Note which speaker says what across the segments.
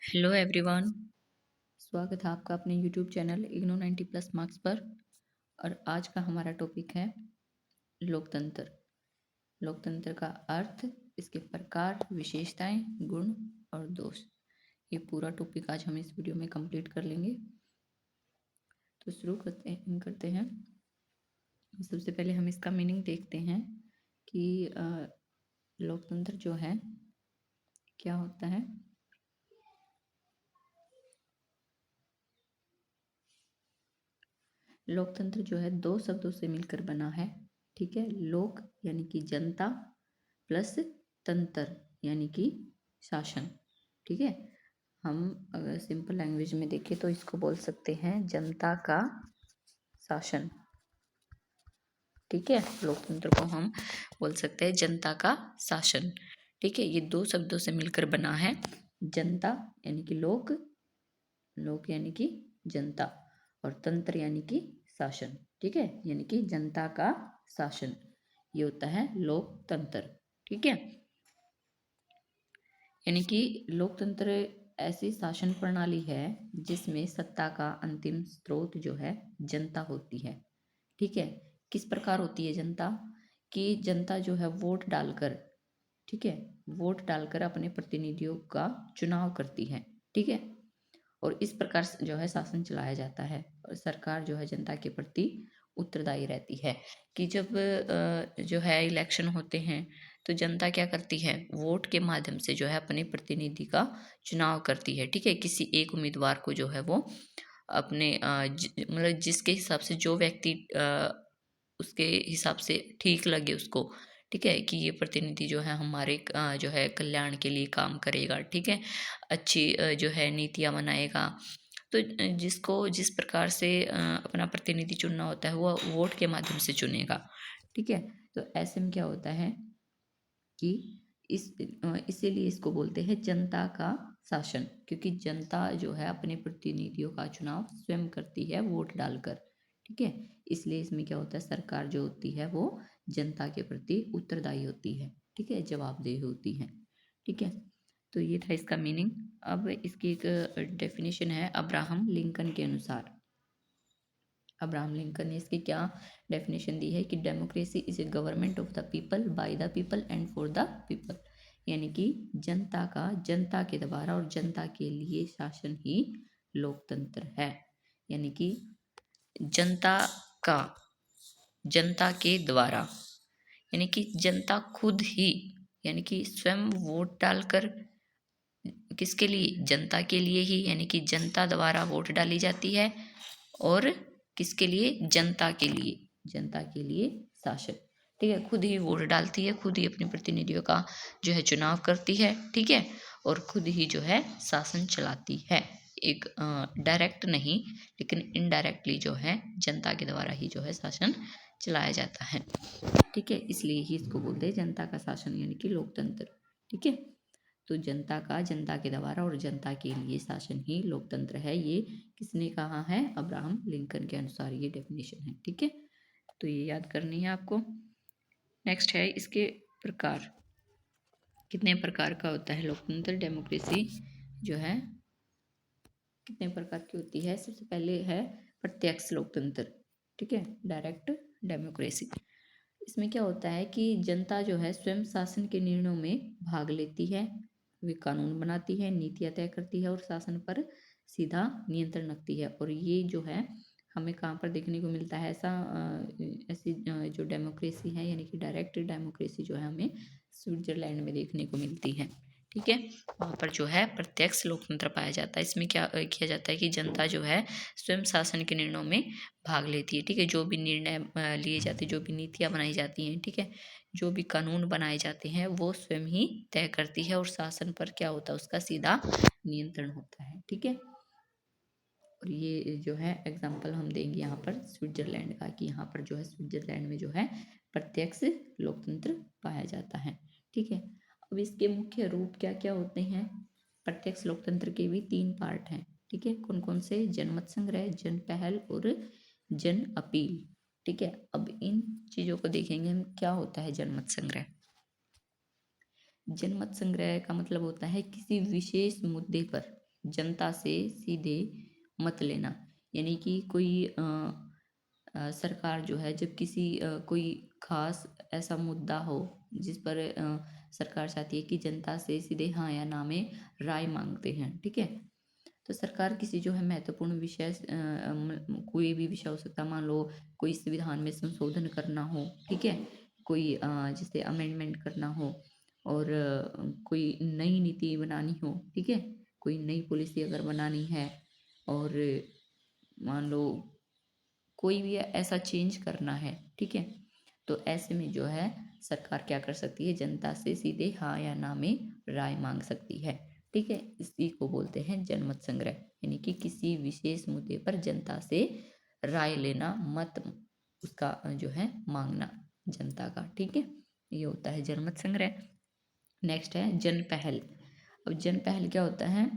Speaker 1: Hello everyone. स्वागत है आपका अपने YouTube channel IGNOU 90 plus marks पर। और आज का हमारा टॉपिक है लोकतंत्र। लोकतंत्र का अर्थ, इसके प्रकार, विशेषताएं, गुण और दोष, ये पूरा टॉपिक आज हम इस वीडियो में कंप्लीट कर लेंगे। तो शुरू करते हैं। सबसे पहले हम इसका मीनिंग देखते हैं कि लोकतंत्र जो है क्या होता है। लोकतंत्र जो है दो शब्दों से मिलकर बना है। ठीक है, लोक यानी कि जनता प्लस तंत्र यानी कि शासन। ठीक है, हम अगर सिंपल लैंग्वेज में देखें तो इसको बोल सकते हैं जनता का शासन। ठीक है, लोकतंत्र को हम बोल सकते हैं जनता का शासन। ठीक है, ये दो शब्दों से मिलकर बना है। जनता यानी कि लोक, लोक यानी कि जनता, और तंत्र यानी कि शासन। ठीक है, यानी कि जनता का शासन, ये होता है लोकतंत्र। ठीक है, यानी कि लोकतंत्र ऐसी शासन प्रणाली है जिसमें सत्ता का अंतिम स्रोत जो है जनता होती है। ठीक है, किस प्रकार होती है जनता? कि जनता जो है वोट डालकर, ठीक है, वोट डालकर अपने प्रतिनिधियों का चुनाव करती है। ठीक है, और इस प्रकार से जो है शासन चलाया जाता है, और सरकार जो है जनता के प्रति उत्तरदायी रहती है। कि जब जो है इलेक्शन होते हैं तो जनता क्या करती है, वोट के माध्यम से जो है अपने प्रतिनिधि का चुनाव करती है। ठीक है, किसी एक उम्मीदवार को जो है वो अपने मतलब जिसके हिसाब से जो व्यक्ति उसके हिसाब से ठीक लगे उसको, ठीक है, कि ये प्रतिनिधि जो है हमारे जो है कल्याण के लिए काम करेगा। ठीक है, अच्छी जो है नीतियाँ बनाएगा। तो जिसको जिस प्रकार से अपना प्रतिनिधि चुनना होता है वो वोट के माध्यम से चुनेगा। ठीक है, तो ऐसे में क्या होता है कि इसीलिए इसको बोलते हैं जनता का शासन, क्योंकि जनता जो है अपने प्रतिनिधियों का चुनाव स्वयं करती है वोट डालकर। ठीक है, इसलिए इसमें क्या होता है, सरकार जो होती है वो जनता के प्रति उत्तरदायी होती है। ठीक है, जवाबदेह होती है। ठीक है, तो ये था इसका मीनिंग। अब इसकी एक डेफिनेशन है अब्राहम लिंकन के अनुसार। अब्राहम लिंकन ने इसकी क्या डेफिनेशन दी है कि democracy is a government of the people by the people and for the people, यानी कि जनता का जनता के द्वारा और जनता के लिए शासन ही लोकतंत्र है। यानी कि जनता का जनता के द्वारा, यानी कि जनता खुद ही, यानी कि स्वयं वोट डालकर, किसके लिए, जनता के लिए ही, यानी कि जनता द्वारा वोट डाली जाती है। और किसके लिए, जनता के लिए, जनता के लिए शासन। ठीक है, खुद ही वोट डालती है, खुद ही अपने प्रतिनिधियों का जो है चुनाव करती है। ठीक है, और खुद ही जो है शासन चलाती है। एक डायरेक्ट नहीं लेकिन इनडायरेक्टली जो है जनता के द्वारा ही जो है शासन चलाया जाता है। ठीक है, इसलिए ही इसको बोलते हैं जनता का शासन यानी कि लोकतंत्र। ठीक है, तो जनता का जनता के द्वारा और जनता के लिए शासन ही लोकतंत्र है। ये किसने कहा है, अब्राहम लिंकन के अनुसार ये डेफिनेशन है। ठीक है, तो ये याद करनी है आपको। नेक्स्ट है इसके प्रकार। कितने प्रकार का होता है लोकतंत्र, डेमोक्रेसी जो है कितने प्रकार की होती है? सबसे पहले है प्रत्यक्ष लोकतंत्र। ठीक है, डायरेक्ट डेमोक्रेसी। इसमें क्या होता है कि जनता जो है स्वयं शासन के निर्णयों में भाग लेती है, वे कानून बनाती है, नीतियाँ तय करती है और शासन पर सीधा नियंत्रण रखती है। और ये जो है हमें कहाँ पर देखने को मिलता है ऐसा, ऐसी जो डेमोक्रेसी है यानी कि डायरेक्ट डेमोक्रेसी जो है हमें स्विट्जरलैंड में देखने को मिलती है। ठीक है, वहाँ पर जो है प्रत्यक्ष लोकतंत्र पाया जाता है। इसमें क्या किया जाता है कि जनता जो है स्वयं शासन के निर्णयों में भाग लेती है। ठीक है, जो भी निर्णय लिए जाते हैं, जो भी नीतियाँ बनाई जाती हैं, ठीक है, जो भी कानून बनाए जाते हैं वो स्वयं ही तय करती है, और शासन पर क्या होता है, उसका सीधा नियंत्रण होता है। ठीक है, और ये जो है एग्जाम्पल हम देंगे यहाँ पर स्विट्जरलैंड का, कि यहाँ पर जो है स्विट्जरलैंड में जो है प्रत्यक्ष लोकतंत्र पाया जाता है। ठीक है, अब इसके मुख्य रूप क्या क्या होते हैं? प्रत्यक्ष लोकतंत्र के भी 3 पार्ट हैं। ठीक है, कौन कौन से? जनमत संग्रह, जन पहल और जन अपील। ठीक है, अब इन चीजों को देखेंगे हम, क्या होता है जनमत संग्रह। जनमत संग्रह का मतलब होता है किसी विशेष मुद्दे पर जनता से सीधे मत लेना। यानी कि कोई सरकार जो है जब किसी कोई खास ऐसा मुद्दा हो जिस पर सरकार चाहती है कि जनता से सीधे हाँ या ना में राय मांगते हैं, ठीक है। तो सरकार किसी जो है महत्वपूर्ण विषय कोई भी विषय हो सकता है, मान लो कोई संविधान में संशोधन करना हो, ठीक है, कोई जैसे अमेंडमेंट करना हो, और कोई नई नीति बनानी हो, ठीक है, कोई नई पॉलिसी अगर बनानी है, और मान लो कोई भी ऐसा चेंज करना है, ठीक है, तो ऐसे में जो है सरकार क्या कर सकती है, जनता से सीधे हाँ या ना में राय मांग सकती है, ठीक है। इसी को बोलते हैं जनमत संग्रह, यानी कि किसी विशेष मुद्दे पर जनता से राय लेना, मत उसका जो है मांगना जनता का, ठीक है। ये होता है जनमत संग्रह। नेक्स्ट है जन पहल। अब जन पहल क्या होता है?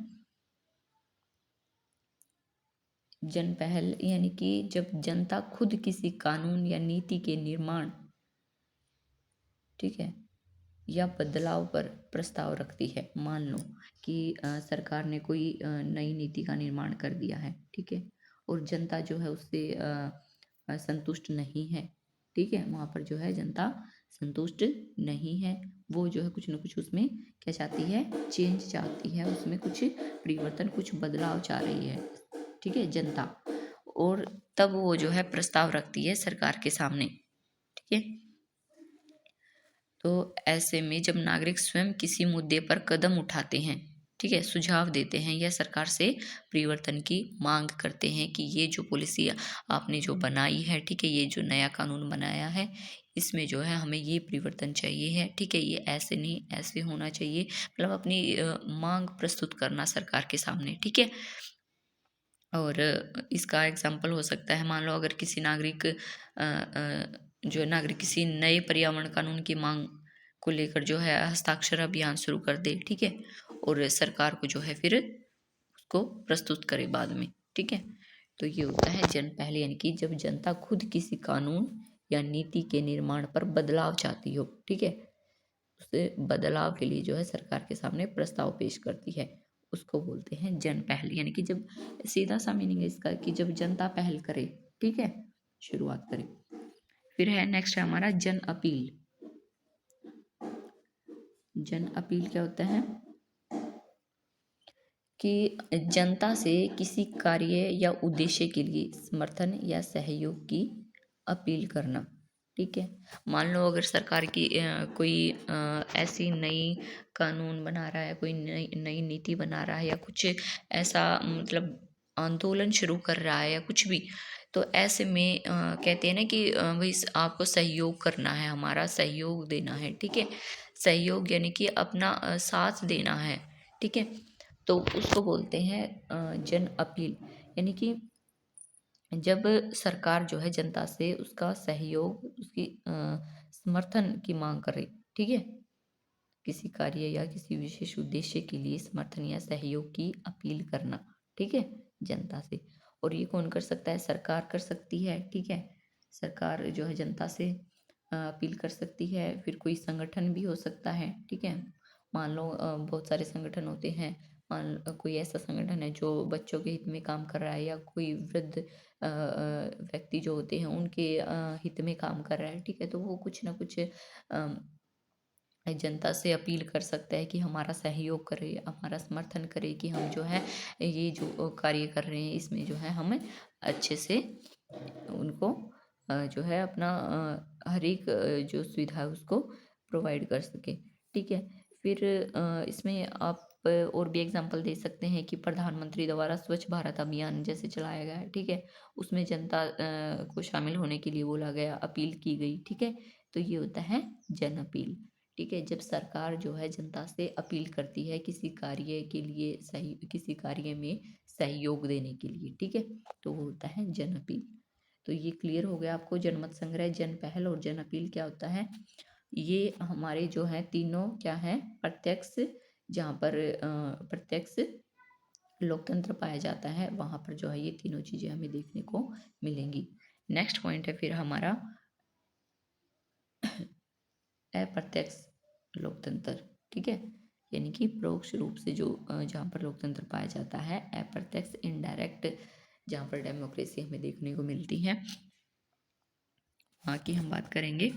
Speaker 1: जन पहल यानी कि जब जनता खुद किसी कानून या नीति के निर्माण, ठीक है, या बदलाव पर प्रस्ताव रखती है। मान लो कि सरकार ने कोई नई नीति का निर्माण कर दिया है, ठीक है, और जनता जो है उससे संतुष्ट नहीं है, ठीक है, वहाँ पर जो है जनता संतुष्ट नहीं है, वो जो है कुछ ना कुछ उसमें क्या चाहती है, चेंज चाहती है, उसमें कुछ परिवर्तन, कुछ बदलाव चाह रही है, ठीक है, जनता। और तब वो जो है प्रस्ताव रखती है सरकार के सामने, ठीक है। तो ऐसे में जब नागरिक स्वयं किसी मुद्दे पर कदम उठाते हैं, ठीक है, सुझाव देते हैं या सरकार से परिवर्तन की मांग करते हैं कि ये जो पॉलिसी आपने जो बनाई है, ठीक है, ये जो नया कानून बनाया है, इसमें जो है हमें ये परिवर्तन चाहिए है, ठीक है, ये ऐसे नहीं ऐसे होना चाहिए, मतलब अपनी मांग प्रस्तुत करना सरकार के सामने, ठीक है। और इसका एग्जाम्पल हो सकता है, मान लो अगर किसी नागरिक जो है नागरिक किसी नए पर्यावरण कानून की मांग को लेकर जो है हस्ताक्षर अभियान शुरू कर दे, ठीक है, और सरकार को जो है फिर उसको प्रस्तुत करे बाद में, ठीक है। तो ये होता है जन पहल, यानी कि जब जनता खुद किसी कानून या नीति के निर्माण पर बदलाव चाहती हो, ठीक है, उसे बदलाव के लिए जो है सरकार के सामने प्रस्ताव पेश करती है, उसको बोलते हैं जन पहल। यानी कि जब सीधा सा मीनिंग है इसका कि जब जनता पहल करे, ठीक है, शुरुआत करे। फिर है नेक्स्ट है हमारा जन अपील। जन अपील क्या होता है कि जनता से किसी कार्य या उद्देश्य के लिए समर्थन या सहयोग की अपील करना, ठीक है। मान लो अगर सरकार की कोई ऐसी नई कानून बना रहा है, कोई नई नई नीति बना रहा है, या कुछ ऐसा मतलब आंदोलन शुरू कर रहा है या कुछ भी, तो ऐसे में कहते हैं ना कि भाई आपको सहयोग करना है, हमारा सहयोग देना है, ठीक है। सहयोग यानी कि अपना साथ देना है, ठीक है। तो उसको बोलते हैं जन अपील। यानी कि जब सरकार जो है जनता से उसका सहयोग, उसकी समर्थन की मांग करे, ठीक है, किसी कार्य या किसी विशेष उद्देश्य के लिए समर्थन या सहयोग की अपील करना, ठीक है, जनता से। और ये कौन कर सकता है? सरकार कर सकती है, ठीक है। सरकार जो है जनता से अपील कर सकती है। फिर कोई संगठन भी हो सकता है, ठीक है। मान लो बहुत सारे संगठन होते हैं। मान कोई ऐसा संगठन है जो बच्चों के हित में काम कर रहा है, या कोई वृद्ध व्यक्ति जो होते हैं उनके हित में काम कर रहा है, ठीक है, तो वो कुछ ना कुछ जनता से अपील कर सकता है कि हमारा सहयोग करे, हमारा समर्थन करे, कि हम जो है ये जो कार्य कर रहे हैं इसमें जो है हम अच्छे से उनको जो है अपना हर एक जो सुविधा है उसको प्रोवाइड कर सके, ठीक है। फिर इसमें आप और भी एग्जांपल दे सकते हैं कि प्रधानमंत्री द्वारा स्वच्छ भारत अभियान जैसे चलाया गया है, ठीक है, उसमें जनता को शामिल होने के लिए बोला गया, अपील की गई, ठीक है। तो ये होता है जन अपील, ठीक है। जब सरकार जो है जनता से अपील करती है किसी कार्य के लिए, सही किसी कार्य में सहयोग देने के लिए, ठीक है, तो वो होता है जन अपील। तो ये क्लियर हो गया आपको जनमत संग्रह, जन पहल और जन अपील क्या होता है। ये हमारे जो है तीनों क्या है, प्रत्यक्ष, जहाँ पर प्रत्यक्ष लोकतंत्र पाया जाता है, वहाँ पर जो है ये तीनों चीजें हमें देखने को मिलेंगी। नेक्स्ट पॉइंट है फिर हमारा अप्रत्यक्ष लोकतंत्र, ठीक है। यानी कि परोक्ष रूप से जो जहाँ पर लोकतंत्र पाया जाता है, अप्रत्यक्ष इनडायरेक्ट जहाँ पर डेमोक्रेसी हमें देखने को मिलती है, वहाँ की हम बात करेंगे।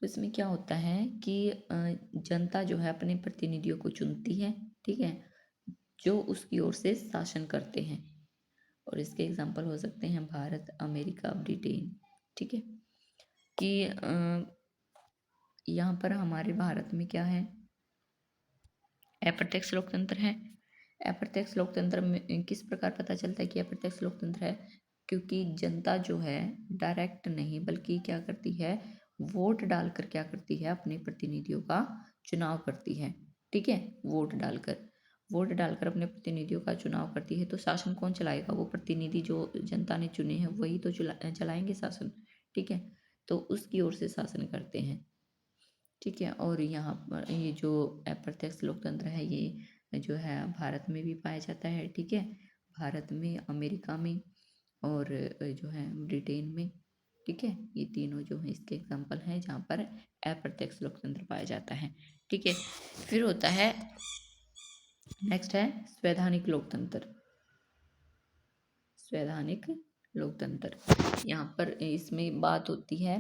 Speaker 1: तो इसमें क्या होता है कि जनता जो है अपने प्रतिनिधियों को चुनती है, ठीक है, जो उसकी ओर से शासन करते हैं। और इसके एग्जाम्पल हो सकते हैं भारत, अमेरिका, ब्रिटेन, ठीक है। कि यहाँ पर हमारे भारत में क्या है, अप्रत्यक्ष लोकतंत्र है। अप्रत्यक्ष लोकतंत्र में किस प्रकार पता चलता है कि अप्रत्यक्ष लोकतंत्र है, क्योंकि जनता जो है डायरेक्ट नहीं बल्कि क्या करती है, वोट डालकर क्या करती है, अपने प्रतिनिधियों का चुनाव करती है, ठीक है। वोट डालकर अपने प्रतिनिधियों का चुनाव करती है। तो शासन कौन चलाएगा, वो प्रतिनिधि जो जनता ने चुने हैं वही तो चलाएंगे शासन, ठीक है। तो उसकी ओर से शासन करते हैं, ठीक है। और यहाँ पर ये जो अप्रत्यक्ष लोकतंत्र है ये जो है भारत में भी पाया जाता है, ठीक है। भारत में, अमेरिका में और जो है ब्रिटेन में, ठीक है। ये तीनों जो है इसके एग्जाम्पल हैं जहाँ पर अप्रत्यक्ष लोकतंत्र पाया जाता है, ठीक है। फिर होता है, नेक्स्ट है संवैधानिक लोकतंत्र। संवैधानिक लोकतंत्र, यहाँ पर इसमें बात होती है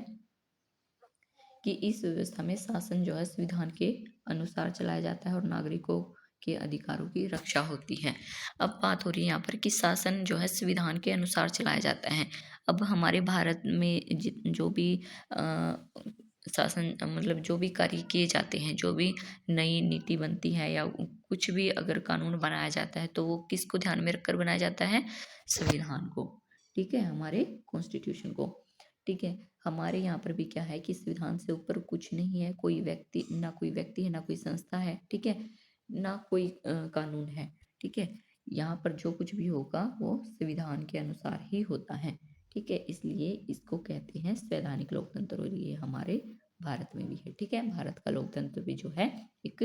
Speaker 1: कि इस व्यवस्था में शासन जो है संविधान के अनुसार चलाया जाता है और नागरिकों के अधिकारों की रक्षा होती है। अब बात हो रही है यहाँ पर कि शासन जो है संविधान के अनुसार चलाया जाता है। अब हमारे भारत में जो भी शासन मतलब जो भी कार्य किए जाते हैं, जो भी नई नीति बनती है या कुछ भी अगर कानून बनाया जाता है तो वो किसको ध्यान में रखकर बनाया जाता है, संविधान को, ठीक है, हमारे कॉन्स्टिट्यूशन को, ठीक है। हमारे यहाँ पर भी क्या है कि संविधान से ऊपर कुछ नहीं है, कोई व्यक्ति ना, कोई व्यक्ति है ना कोई संस्था है, ठीक है, ना कोई कानून है, ठीक है। यहाँ पर जो कुछ भी होगा वो संविधान के अनुसार ही होता है, ठीक है। इसलिए इसको कहते हैं संवैधानिक लोकतंत्र और ये हमारे भारत में भी है, ठीक है। भारत का लोकतंत्र भी जो है एक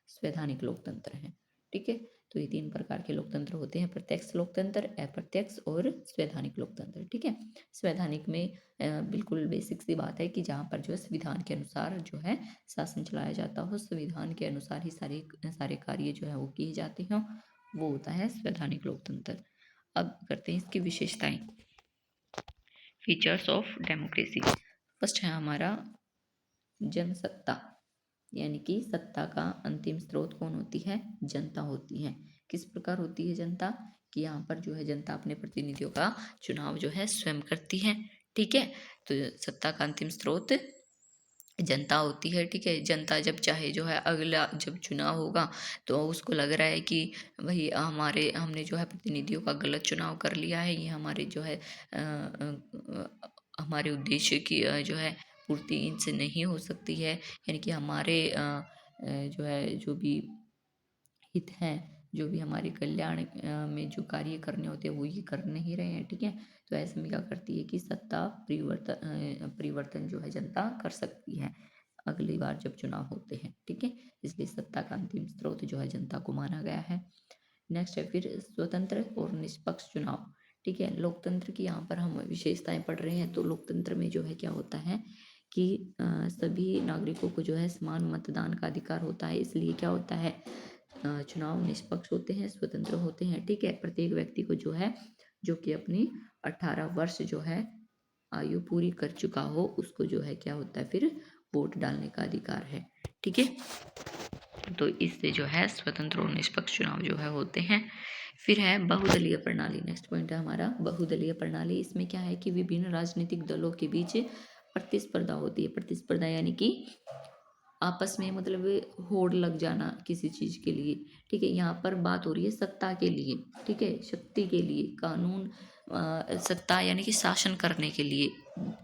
Speaker 1: संवैधानिक लोकतंत्र है, ठीक है। तो ये तीन प्रकार के लोकतंत्र होते हैं, प्रत्यक्ष लोकतंत्र, अप्रत्यक्ष और संवैधानिक लोकतंत्र, ठीक है। संवैधानिक में बिल्कुल बेसिक सी बात है कि जहाँ पर जो है संविधान के अनुसार जो है शासन चलाया जाता हो, संविधान के अनुसार ही सारे सारे कार्य जो है वो किए जाते हैं, वो होता है संवैधानिक लोकतंत्र। अब करते हैं इसकी विशेषताएं, फीचर्स ऑफ डेमोक्रेसी। फर्स्ट है हमारा जनसत्ता, यानी कि सत्ता का अंतिम स्रोत कौन होती है, जनता होती है। किस प्रकार होती है जनता, कि यहाँ पर जो है जनता अपने प्रतिनिधियों का चुनाव जो है स्वयं करती है, ठीक है। तो सत्ता का अंतिम स्रोत जनता होती है, ठीक है। जनता जब चाहे जो है अगला जब चुनाव होगा तो उसको लग रहा है कि भाई हमने जो है प्रतिनिधियों का गलत चुनाव कर लिया है, ये हमारे जो है हमारे उद्देश्य की जो है पूर्ति इनसे नहीं हो सकती है, यानी कि हमारे जो है जो भी हित हैं, जो भी हमारे कल्याण में जो कार्य करने होते हैं वो ये कर नहीं रहे हैं, ठीक है। तो ऐसे में क्या करती है कि सत्ता परिवर्तन जो है जनता कर सकती है अगली बार जब चुनाव होते हैं, ठीक है। इसलिए सत्ता का अंतिम स्रोत जो है जनता को माना गया है। नेक्स्ट है फिर स्वतंत्र और निष्पक्ष चुनाव, ठीक है। लोकतंत्र की यहाँ पर हम विशेषताएं पढ़ रहे हैं, तो लोकतंत्र में जो है क्या होता है कि सभी नागरिकों को जो है समान मतदान का अधिकार होता है, इसलिए क्या होता है, चुनाव निष्पक्ष होते हैं, स्वतंत्र होते हैं, ठीक है। प्रत्येक व्यक्ति को जो है, जो कि अपनी 18 वर्ष जो है आयु पूरी कर चुका हो, उसको जो है क्या होता है, फिर वोट डालने का अधिकार है, ठीक है। तो इससे जो है स्वतंत्र और निष्पक्ष चुनाव जो है होते हैं। फिर है बहुदलीय प्रणाली, नेक्स्ट पॉइंट है हमारा बहुदलीय प्रणाली। इसमें क्या है कि विभिन्न राजनीतिक दलों के बीच प्रतिस्पर्धा होती है। प्रतिस्पर्धा यानी कि आपस में मतलब होड़ लग जाना किसी चीज के लिए, ठीक है। यहाँ पर बात हो रही है सत्ता के लिए, ठीक है, शक्ति के लिए, कानून सत्ता यानी कि शासन करने के लिए,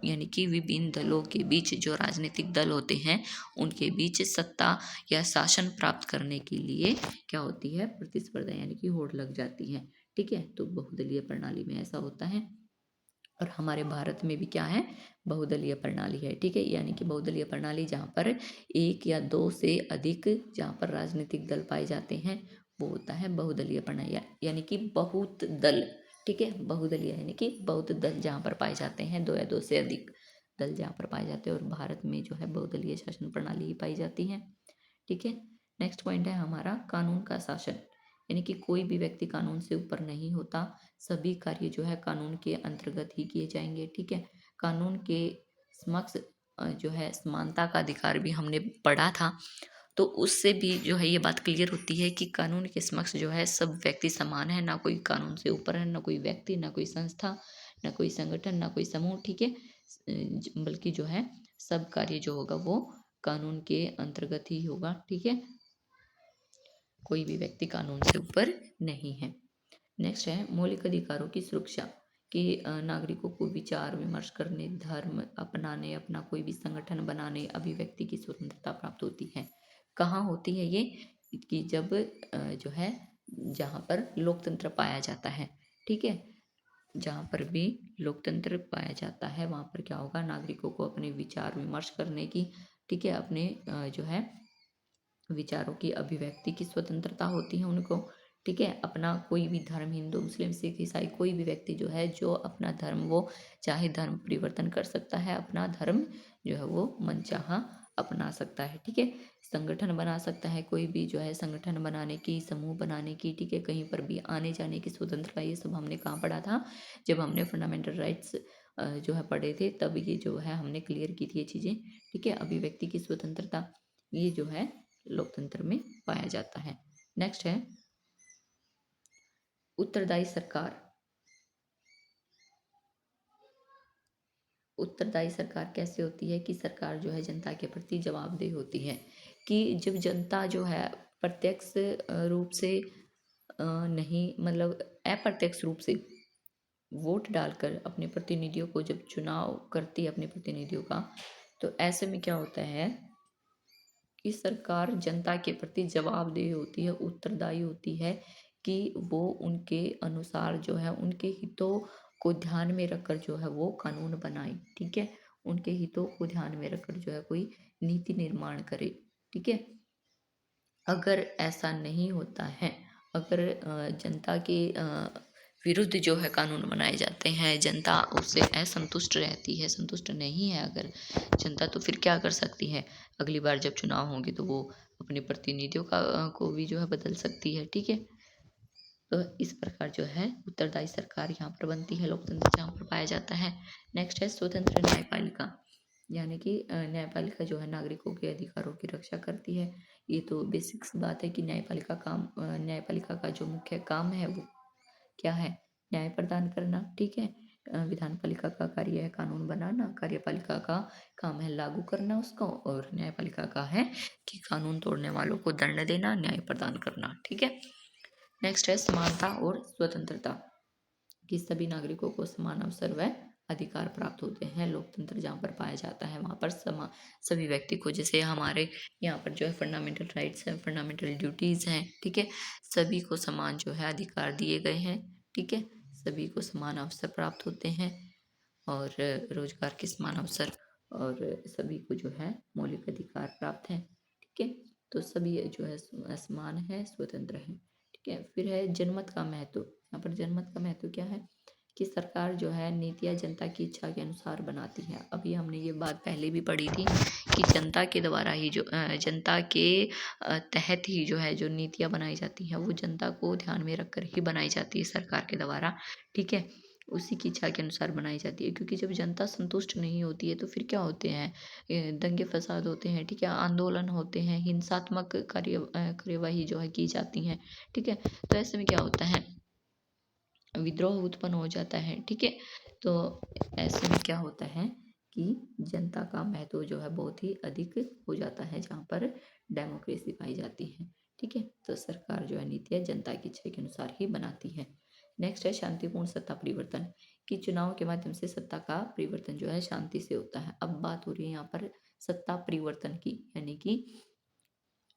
Speaker 1: यानी कि विभिन्न दलों के बीच जो राजनीतिक दल होते हैं उनके बीच सत्ता या शासन प्राप्त करने के लिए क्या होती है, प्रतिस्पर्धा यानी कि होड़ लग जाती है, ठीक है। तो बहुदलीय प्रणाली में ऐसा होता है और हमारे भारत में भी क्या है, बहुदलीय प्रणाली है, ठीक है। यानी कि बहुदलीय प्रणाली जहाँ पर एक या दो से अधिक जहाँ पर राजनीतिक दल पाए जाते हैं वो होता है बहुदलीय प्रणाली, यानी कि बहुत दल, ठीक है। बहुदलीय यानी कि बहुत दल जहाँ पर पाए जाते हैं, दो या दो से अधिक दल जहाँ पर पाए जाते हैं, और भारत में जो है बहुदलीय शासन प्रणाली ही पाई जाती है, ठीक है। नेक्स्ट पॉइंट है हमारा कानून का शासन, यानी कि कोई भी व्यक्ति कानून से ऊपर नहीं होता, सभी कार्य जो है कानून के अंतर्गत ही किए जाएंगे। ठीक है। कानून के समक्ष जो है समानता का अधिकार भी हमने पढ़ा था, तो उससे भी जो है ये बात क्लियर होती है कि कानून के समक्ष जो है सब व्यक्ति समान है, ना कोई कानून से ऊपर है, ना कोई व्यक्ति, ना कोई संस्था, ना कोई संगठन, ना कोई समूह। ठीक है। बल्कि जो है सब कार्य जो होगा वो कानून के अंतर्गत ही होगा। ठीक है। कोई भी व्यक्ति कानून से ऊपर नहीं है। नेक्स्ट है मौलिक अधिकारों की सुरक्षा, कि नागरिकों को विचार विमर्श करने, धर्म अपनाने, अपना कोई भी संगठन बनाने, अभिव्यक्ति की स्वतंत्रता प्राप्त होती है। कहाँ होती है ये? कि जब जो है जहाँ पर लोकतंत्र पाया जाता है। ठीक है। जहाँ पर भी लोकतंत्र पाया जाता है वहाँ पर क्या होगा, नागरिकों को अपने विचार विमर्श करने की, ठीक है, अपने जो है विचारों की अभिव्यक्ति की स्वतंत्रता होती है उनको। ठीक है। अपना कोई भी धर्म, हिंदू मुस्लिम सिख ईसाई, कोई भी व्यक्ति जो है जो अपना धर्म वो चाहे धर्म परिवर्तन कर सकता है, अपना धर्म जो है वो मनचाहा अपना सकता है। ठीक है। संगठन बना सकता है, कोई भी जो है संगठन बनाने की, समूह बनाने की, ठीक है, कहीं पर भी आने जाने की स्वतंत्रता। ये सब हमने कहाँ पढ़ा था? जब हमने फंडामेंटल राइट्स जो है पढ़े थे, तब ये जो है हमने क्लियर की थी ये चीज़ें। ठीक है। अभिव्यक्ति की स्वतंत्रता ये जो है लोकतंत्र में पाया जाता है। नेक्स्ट है उत्तरदायी सरकार। उत्तरदायी सरकार कैसे होती है? कि सरकार जो है जनता के प्रति जवाबदेह होती है, कि जब जनता जो है प्रत्यक्ष रूप से नहीं, मतलब अप्रत्यक्ष रूप से वोट डालकर अपने प्रतिनिधियों को जब चुनाव करती है अपने प्रतिनिधियों का, तो ऐसे में क्या होता है कि सरकार जनता के प्रति जवाबदेह होती है, उत्तरदायी होती है, कि वो उनके अनुसार जो है उनके हितों को ध्यान में रखकर जो है वो कानून बनाए। ठीक है। उनके हितों को ध्यान में रखकर जो है कोई नीति निर्माण करे। ठीक है। अगर ऐसा नहीं होता है, अगर जनता के विरुद्ध जो है कानून बनाए जाते हैं, जनता उससे असंतुष्ट रहती है, संतुष्ट नहीं है अगर जनता, तो फिर क्या कर सकती है? अगली बार जब चुनाव होंगे तो वो अपने प्रतिनिधियों का को भी जो है बदल सकती है। ठीक है। तो इस प्रकार जो है उत्तरदायी सरकार यहाँ पर बनती है, लोकतंत्र जहाँ पर पाया जाता है। नेक्स्ट है स्वतंत्र न्यायपालिका, यानी कि न्यायपालिका जो है नागरिकों के अधिकारों की रक्षा करती है। ये तो बेसिक्स बात है कि न्यायपालिका का जो मुख्य काम है वो क्या है? न्याय प्रदान करना। ठीक है। विधान पालिका का कार्य है कानून बनाना, कार्यपालिका का काम है लागू करना उसको, और न्यायपालिका का है कि कानून तोड़ने वालों को दंड देना, न्याय प्रदान करना। ठीक है। नेक्स्ट है समानता और स्वतंत्रता, कि सभी नागरिकों को समान अवसर व अधिकार प्राप्त होते हैं। लोकतंत्र जहाँ पर पाया जाता है वहाँ पर सभी व्यक्ति को, जैसे हमारे यहाँ पर जो है फंडामेंटल राइट्स हैं, फंडामेंटल ड्यूटीज़ हैं। ठीक है। सभी को समान जो है अधिकार दिए गए हैं। ठीक है। सभी को समान अवसर प्राप्त होते हैं, और रोजगार के समान अवसर, और सभी को जो है मौलिक अधिकार प्राप्त हैं। ठीक है। तो सभी जो है समान है, स्वतंत्र है। ठीक है। फिर है जनमत का महत्व। यहाँ पर जनमत का महत्व क्या है? कि सरकार जो है नीतियाँ जनता की इच्छा के अनुसार बनाती है। अभी हमने ये बात पहले भी पढ़ी थी कि जनता के द्वारा ही जो जनता के तहत ही जो है जो नीतियाँ बनाई जाती हैं वो जनता को ध्यान में रखकर ही बनाई जाती है सरकार के द्वारा। ठीक है। उसी की इच्छा के अनुसार बनाई जाती है, क्योंकि जब जनता संतुष्ट नहीं होती है तो फिर क्या होते हैं? दंगे फसाद होते हैं। ठीक है। आंदोलन होते हैं, हिंसात्मक कार्यवाही जो है की जाती हैं। ठीक है। तो ऐसे में क्या होता है? विद्रोह उत्पन्न हो जाता है। ठीक है। तो ऐसे में क्या होता है कि जनता का महत्व जो है बहुत ही अधिक हो जाता है जहाँ पर डेमोक्रेसी पाई जाती है। ठीक है। तो सरकार जो है नीतियाँ जनता की इच्छा के अनुसार ही बनाती है। नेक्स्ट है शांतिपूर्ण सत्ता परिवर्तन, कि चुनाव के माध्यम से सत्ता का परिवर्तन जो है शांति से होता है। अब बात हो रही है यहाँ पर सत्ता परिवर्तन की, यानी कि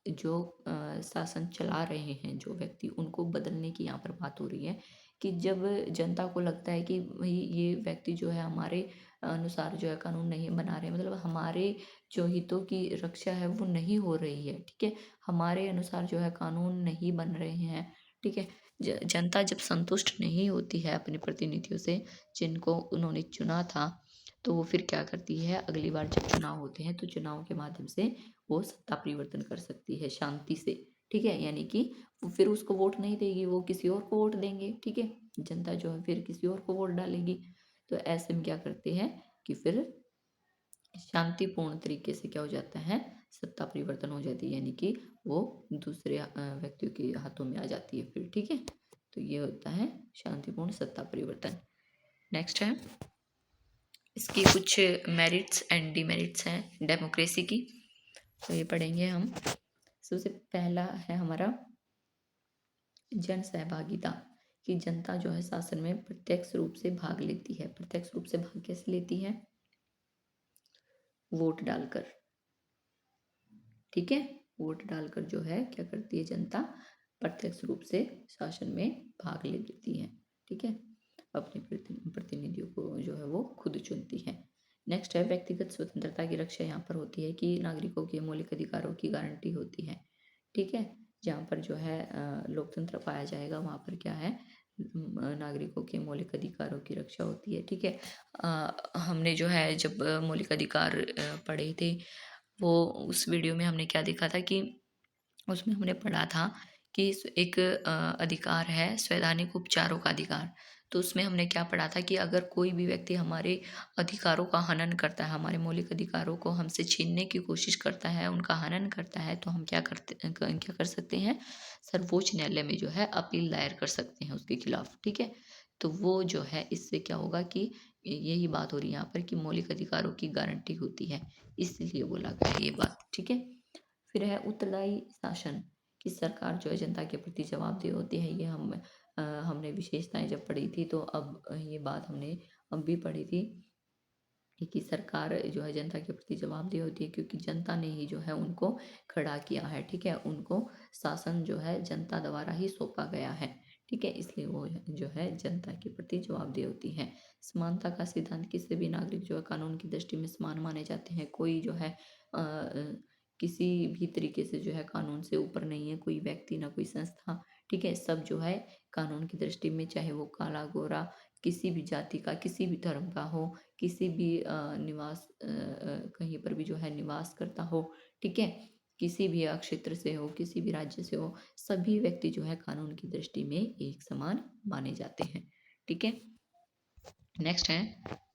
Speaker 1: जो शासन चला रहे हैं जो व्यक्ति, उनको बदलने की यहाँ पर बात हो रही है। कि जब जनता को लगता है कि भाई ये व्यक्ति जो है हमारे अनुसार जो है कानून नहीं बना रहे, मतलब हमारे जो हितों की रक्षा है वो नहीं हो रही है। ठीक है। हमारे अनुसार जो है कानून नहीं बन रहे हैं। ठीक है। जनता जब संतुष्ट नहीं होती है अपने प्रतिनिधियों से जिनको उन्होंने चुना था, तो वो फिर क्या करती है, अगली बार जब चुनाव होते हैं तो चुनाव के माध्यम से वो सत्ता परिवर्तन कर सकती है शांति से। ठीक है, यानी कि वो फिर उसको वोट नहीं देगी, वो किसी और को वोट देंगे। ठीक है, जनता जो है फिर किसी और को वोट डालेगी। तो ऐसे में क्या करते हैं कि फिर शांतिपूर्ण तरीके से क्या हो जाता है, सत्ता परिवर्तन हो जाती है, यानी कि वो दूसरे व्यक्तियों के हाथों में आ जाती है फिर। ठीक है, तो ये होता है शांतिपूर्ण सत्ता परिवर्तन। नेक्स्ट है, इसकी कुछ मेरिट्स एंड डिमेरिट्स हैं डेमोक्रेसी की, तो ये पढ़ेंगे हम। सबसे पहला है हमारा जन सहभागिता, कि जनता जो है शासन में प्रत्यक्ष रूप से भाग लेती है। प्रत्यक्ष रूप से भाग कैसे लेती है, वोट डालकर। ठीक है, वोट डालकर जो है क्या करती है जनता, प्रत्यक्ष रूप से शासन में भाग ले लेती है। ठीक है, अपने प्रतिनिधियों को जो है वो खुद चुनती है। नेक्स्ट है व्यक्तिगत स्वतंत्रता की रक्षा, यहाँ पर होती है कि नागरिकों के मौलिक अधिकारों की गारंटी होती है। ठीक है, जहाँ पर जो है लोकतंत्र पाया जाएगा वहाँ पर क्या है, नागरिकों के मौलिक अधिकारों की रक्षा होती है। ठीक है, हमने जो है जब मौलिक अधिकार पढ़े थे, वो उस वीडियो में हमने क्या देखा था कि उसमें हमने पढ़ा था कि एक अधिकार है संवैधानिक उपचारों का अधिकार। तो उसमें हमने क्या पढ़ा था कि अगर कोई भी व्यक्ति हमारे अधिकारों का हनन करता है, हमारे मौलिक अधिकारों को हमसे छीनने की कोशिश करता है, उनका हनन करता है, तो हम क्या कर सकते हैं, सर्वोच्च न्यायालय में जो है अपील दायर कर सकते हैं उसके खिलाफ। ठीक है, तो वो जो है इससे क्या होगा कि यही बात हो रही है यहाँ पर कि मौलिक अधिकारों की गारंटी होती है, इसलिए बोला गया है ये बात। ठीक है, फिर है उत्तरदायी शासन, कि सरकार जो है जनता के प्रति जवाबदेह होती है। ये हमने विशेषताएं जब पढ़ी थी, तो अब ये बात हमने अब भी पढ़ी थी कि सरकार जो है जनता के प्रति जवाबदेह होती है, क्योंकि जनता ने ही जो है उनको खड़ा किया है। ठीक है, उनको शासन जो है जनता द्वारा ही सौंपा गया है। ठीक है, इसलिए वो जो है जनता के प्रति जवाबदेह होती है। समानता का सिद्धांत, किसी भी नागरिक जो है कानून की दृष्टि में समान माने जाते हैं। कोई जो है किसी भी तरीके से जो है कानून से ऊपर नहीं है, कोई व्यक्ति ना कोई संस्था। ठीक है, सब जो है कानून की दृष्टि में, चाहे वो काला गोरा, किसी भी जाति का, किसी भी धर्म का हो, किसी भी निवास कहीं पर भी जो है निवास करता हो। ठीक है, किसी भी क्षेत्र से हो, किसी भी राज्य से हो, सभी व्यक्ति जो है कानून की दृष्टि में एक समान माने जाते हैं। ठीक है, नेक्स्ट है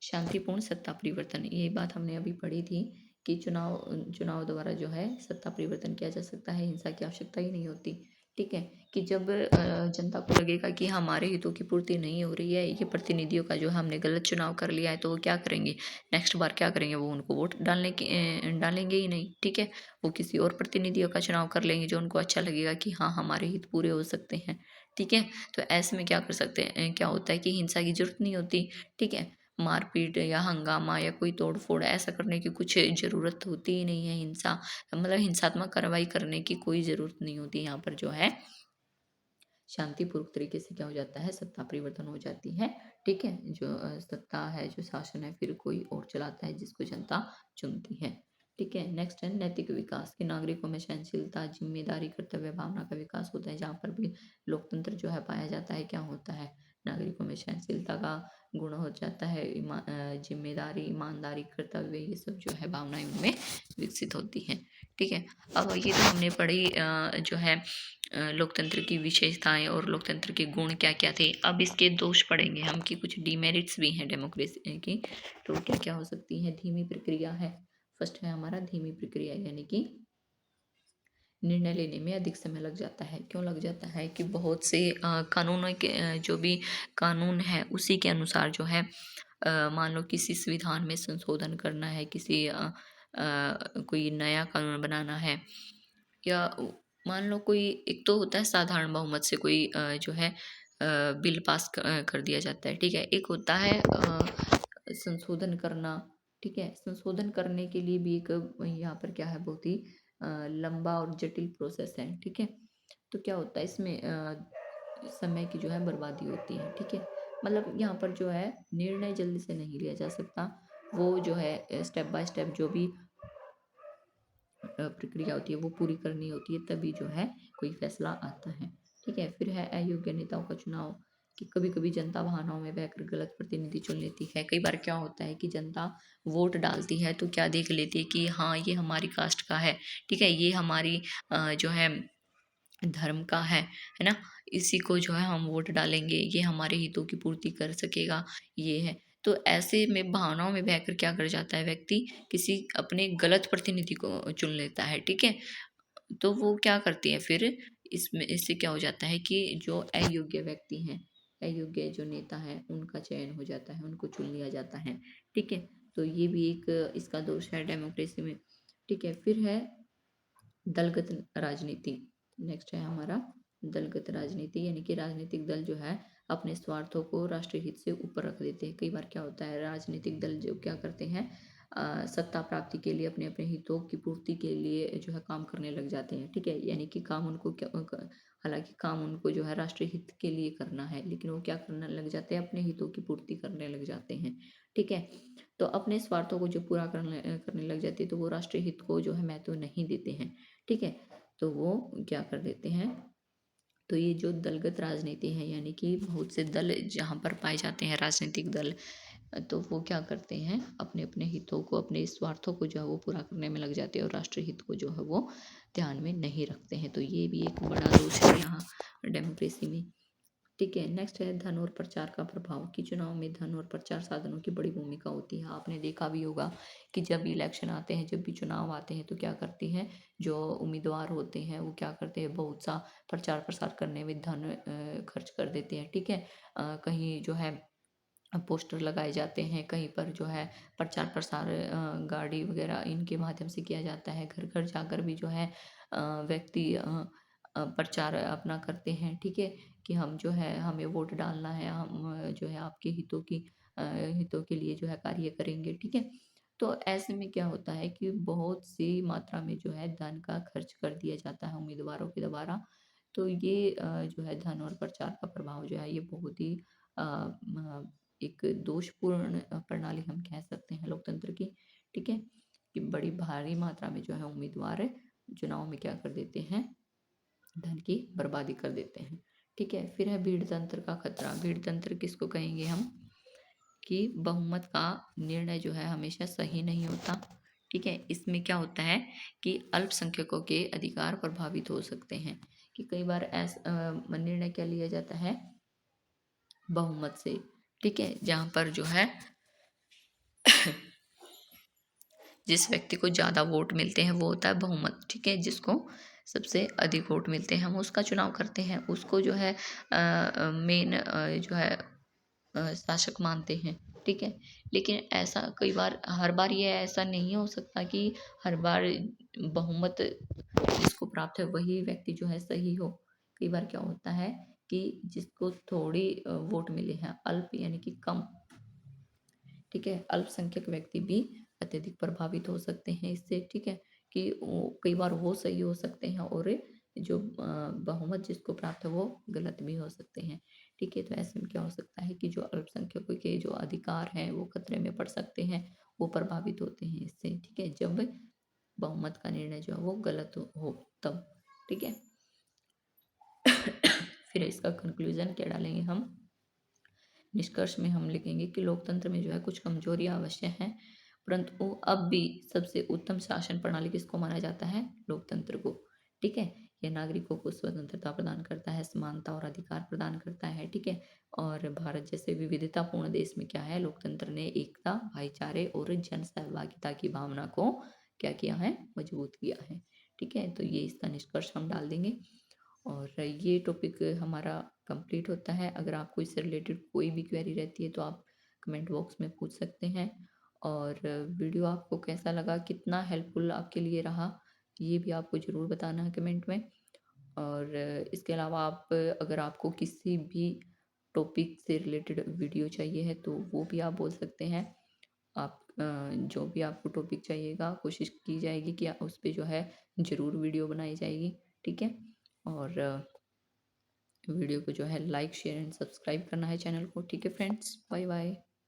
Speaker 1: शांतिपूर्ण सत्ता परिवर्तन। ये बात हमने अभी पढ़ी थी कि चुनाव चुनाव द्वारा जो है सत्ता परिवर्तन किया जा सकता है, हिंसा की आवश्यकता ही नहीं होती। ठीक है, कि जब जनता को लगेगा कि हमारे हितों की पूर्ति नहीं हो रही है, ये प्रतिनिधियों का जो हमने गलत चुनाव कर लिया है, तो वो क्या करेंगे, नेक्स्ट बार क्या करेंगे, वो उनको वोट डालेंगे ही नहीं। ठीक है, वो किसी और प्रतिनिधियों का चुनाव कर लेंगे जो उनको अच्छा लगेगा कि हाँ हमारे हित पूरे हो सकते हैं। ठीक है, तो ऐसे में क्या कर सकते हैं, क्या होता है कि हिंसा की जरूरत नहीं होती। ठीक है, मारपीट या हंगामा या कोई तोड़ फोड़ ऐसा करने की कुछ ज़रूरत होती ही नहीं है। हिंसा मतलब हिंसात्मक कार्रवाई करने की कोई ज़रूरत नहीं होती। यहाँ पर जो है शांतिपूर्वक तरीके से क्या हो जाता है, सत्ता परिवर्तन हो जाती है। ठीक है, जो सत्ता है, जो शासन है, फिर कोई और चलाता है जिसको जनता चुनती है। ठीक है, नेक्स्ट है नैतिक विकास, के नागरिकों में सहनशीलता, जिम्मेदारी, कर्तव्य भावना का विकास होता है। जहाँ पर भी लोकतंत्र जो है पाया जाता है, क्या होता है, नागरिकों में सहनशीलता का गुण हो जाता है, जिम्मेदारी, ईमानदारी, कर्तव्य, ये सब जो है भावनाएं उनमें विकसित होती हैं। ठीक है, अब ये तो हमने पढ़ी जो है लोकतंत्र की विशेषताएं और लोकतंत्र के गुण क्या क्या थे। अब इसके दोष पढ़ेंगे हम कि कुछ डिमेरिट्स भी हैं डेमोक्रेसी की। तो क्या क्या हो सकती है, धीमी प्रक्रिया है। फर्स्ट है हमारा धीमी प्रक्रिया, यानी कि निर्णय लेने में अधिक समय लग जाता है। क्यों लग जाता है कि बहुत से कानूनों के जो भी कानून है उसी के अनुसार जो है मान लो किसी संविधान में संशोधन करना है, किसी कोई नया कानून बनाना है, या मान लो कोई, एक तो होता है साधारण बहुमत से कोई जो है बिल पास कर दिया जाता है। ठीक है, एक होता है संशोधन करना। ठीक है, संशोधन करने के लिए भी एक यहाँ पर क्या है, बहुत ही लंबा और जटिल प्रोसेस है। ठीक है, तो क्या होता है इसमें समय की जो है बर्बादी होती है। ठीक है, मतलब यहाँ पर जो है निर्णय जल्दी से नहीं लिया जा सकता। वो जो है स्टेप बाय स्टेप जो भी प्रक्रिया होती है वो पूरी करनी होती है, तभी जो है कोई फैसला आता है। ठीक है, फिर है अयोग्य नेताओं का चुनाव, कि कभी-कभी जनता भावनाओं में बहकर गलत प्रतिनिधि चुन लेती है। कई बार क्या होता है कि जनता वोट डालती है तो क्या देख लेती है कि हाँ, ये हमारी कास्ट का है, ठीक है? ये हमारी जो है धर्म का है ना? इसी को जो है हम वोट डालेंगे, ये हमारे हितों की पूर्ति कर सकेगा, ये है। तो ऐसे में भावनाओं में बहकर क्या कर जाता है व्यक्ति, किसी अपने गलत प्रतिनिधि को चुन लेता है, ठीक है? तो वो क्या करती है फिर, इसमें इससे क्या हो जाता है कि जो अयोग्य व्यक्ति हैं, अयोग्य जो नेता हैं, उनका चयन हो जाता है, उनको चुन लिया जाता है, ठीक है? तो ये भी एक इसका दोष है डेमोक्रेसी में, ठीक है? फिर है दलगत राजनीति। नेक्स्ट है हमारा दलगत राजनीति, यानी कि राजनीतिक दल जो है अपने स्वार्थों को राष्ट्रीय हित से ऊपर रख देते हैं। कई बार क्या होता है, राजनीतिक दल जो क्या करते हैं, सत्ता प्राप्ति के लिए अपने अपने हितों की पूर्ति के लिए जो है काम करने लग जाते हैं, ठीक है? यानी कि काम उनको क्या हालांकि काम उनको जो है राष्ट्रीय हित के लिए करना है, लेकिन वो क्या करने लग जाते हैं, अपने हितों की पूर्ति करने लग जाते हैं, ठीक है? तो अपने स्वार्थों को जो पूरा करने करने लग जाती है, तो वो राष्ट्रीय हित को जो है महत्व नहीं देते हैं, ठीक है? तो वो क्या कर देते हैं, तो ये जो दलगत राजनीति है, यानी कि बहुत से दल जहाँ पर पाए जाते हैं राजनीतिक दल, तो वो क्या करते हैं, अपने अपने हितों को, अपने स्वार्थों को जो है वो पूरा करने में लग जाते हैं और राष्ट्रीय हित को जो है वो ध्यान में नहीं रखते हैं। तो ये भी एक बड़ा दोष है यहाँ डेमोक्रेसी में, ठीक है? नेक्स्ट है धन और प्रचार का प्रभाव, कि चुनाव में धन और प्रचार साधनों की बड़ी भूमिका होती है। आपने देखा भी होगा कि जब इलेक्शन आते हैं, जब भी चुनाव आते हैं, तो क्या करती हैं, जो उम्मीदवार होते हैं वो क्या करते हैं, बहुत सा प्रचार प्रसार करने में धन खर्च कर देते हैं, ठीक है? कहीं जो है पोस्टर लगाए जाते हैं, कहीं पर जो है प्रचार प्रसार गाड़ी वगैरह इनके माध्यम से किया जाता है। घर घर जाकर भी जो है व्यक्ति प्रचार अपना करते हैं, ठीक है? कि हम जो है, हमें वोट डालना है, हम जो है आपके हितों के लिए जो है कार्य करेंगे, ठीक है? तो ऐसे में क्या होता है कि बहुत सी मात्रा में जो है धन का खर्च कर दिया जाता है उम्मीदवारों के द्वारा। तो ये जो है धन और प्रचार का प्रभाव जो है, ये बहुत ही अ, म एक दोषपूर्ण प्रणाली हम कह सकते हैं लोकतंत्र की, ठीक है? कि बड़ी भारी मात्रा में जो है उम्मीदवार चुनाव में क्या कर देते हैं, धन की बर्बादी कर देते हैं, ठीक है? फिर है भीड़ तंत्र का खतरा। भीड़ तंत्र किसको कहेंगे हम, कि बहुमत का निर्णय जो है हमेशा सही नहीं होता, ठीक है? इसमें क्या होता है कि अल्पसंख्यकों के अधिकार प्रभावित हो सकते हैं, कि कई बार ऐसा निर्णय क्या लिया जाता है बहुमत से, ठीक है? जहाँ पर जो है जिस व्यक्ति को ज़्यादा वोट मिलते हैं वो होता है बहुमत, ठीक है? जिसको सबसे अधिक वोट मिलते हैं, हम उसका चुनाव करते हैं, उसको जो है मेन जो है शासक मानते हैं, ठीक है? लेकिन ऐसा कई बार, हर बार ये ऐसा नहीं हो सकता कि हर बार बहुमत जिसको प्राप्त है वही व्यक्ति जो है सही हो। कई बार क्या होता है कि जिसको थोड़ी वोट मिले हैं, अल्प यानी कि कम, ठीक है? अल्पसंख्यक व्यक्ति भी अत्यधिक प्रभावित हो सकते हैं इससे, ठीक है? कि कई बार वो सही हो सकते हैं और जो बहुमत जिसको प्राप्त है वो गलत भी हो सकते हैं, ठीक है? तो ऐसे में क्या हो सकता है कि जो अल्पसंख्यकों के जो अधिकार हैं वो खतरे में पड़ सकते हैं, वो प्रभावित होते हैं इससे, ठीक है? जब बहुमत का निर्णय जो है वो गलत हो तब, ठीक है? फिर इसका कंक्लूजन क्या डालेंगे हम, निष्कर्ष में हम लिखेंगे कि लोकतंत्र में जो है कुछ कमजोरियां अवश्य हैं, परंतु अब भी सबसे उत्तम शासन प्रणाली किसको माना जाता है, लोकतंत्र को, ठीक है? यह नागरिकों को स्वतंत्रता प्रदान करता है, समानता और अधिकार प्रदान करता है, ठीक है? और भारत जैसे विविधतापूर्ण देश में क्या है, लोकतंत्र ने एकता, भाईचारे और जन सहभागिता की भावना को क्या किया है, मजबूत किया है, ठीक है? तो ये इसका निष्कर्ष हम डाल देंगे और ये टॉपिक हमारा कंप्लीट होता है। अगर आपको इससे रिलेटेड कोई भी क्वेरी रहती है तो आप कमेंट बॉक्स में पूछ सकते हैं, और वीडियो आपको कैसा लगा, कितना हेल्पफुल आपके लिए रहा, ये भी आपको ज़रूर बताना है कमेंट में। और इसके अलावा आप, अगर आपको किसी भी टॉपिक से रिलेटेड वीडियो चाहिए है तो वो भी आप बोल सकते हैं। आप जो भी आपको टॉपिक चाहिएगा कोशिश की जाएगी कि उस पे जो है ज़रूर वीडियो बनाई जाएगी, ठीक है? और वीडियो को जो है लाइक शेयर एंड सब्सक्राइब करना है चैनल को, ठीक है फ्रेंड्स? Bye bye.